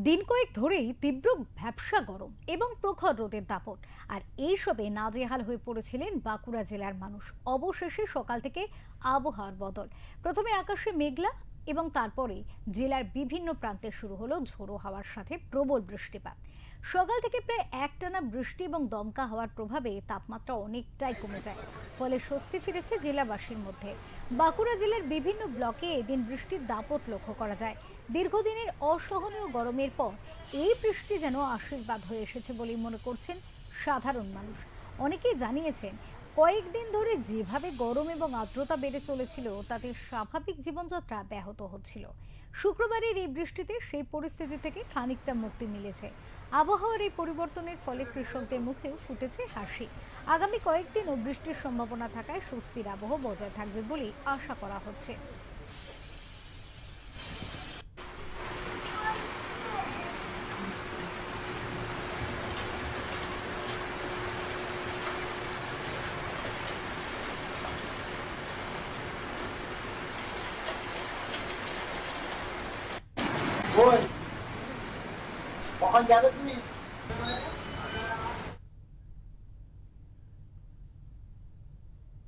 দিন কয়েক ধরেই তীব্র ভ্যাপসা গরম এবং প্রখর রোদের দাপট আর এইসবে নাজেহাল হয়ে পড়েছিলেন বাঁকুড়া জেলার মানুষ। অবশেষে সকাল থেকে আবহাওয়ার বদল। প্রথমে আকাশে মেঘলা এবং তারপরে জেলার বিভিন্ন প্রান্তে শুরু হলো ঝোড়ো হাওয়ার সাথে প্রবল বৃষ্টিপাত। সকাল থেকে প্রায় একটানা বৃষ্টি এবং দমকা হওয়ার প্রভাবে তাপমাত্রা অনেকটাই কমে যায়, ফলে স্বস্তি ফিরেছে জেলাবাসীর মধ্যে। বাঁকুড়া জেলার বিভিন্ন ব্লকে এদিন বৃষ্টির দাপট লক্ষ্য করা যায়। দীর্ঘদিনের অসহনীয় গরমের পর এই বৃষ্টি যেন আশীর্বাদ হয়ে এসেছে বলেই মনে করছেন সাধারণ মানুষ। অনেকেই জানিয়েছেন, কয়েকদিন ধরে যেভাবে গরম এবং আর্দ্রতা বেড়ে চলেছিল তাতে স্বাভাবিক জীবনযাত্রা ব্যাহত হচ্ছিল। শুক্রবারের এই বৃষ্টিতে সেই পরিস্থিতি থেকে খানিকটা মুক্তি মিলেছে। আবহাওয়ার এই পরিবর্তনের ফলে কৃষকদের মুখেও ফুটেছে হাসি। আগামী কয়েকদিনও বৃষ্টির সম্ভাবনা থাকায় স্বস্তির আবহ বজায় থাকবে বলেই আশা করা হচ্ছে। কই কখন যাবে তুমি?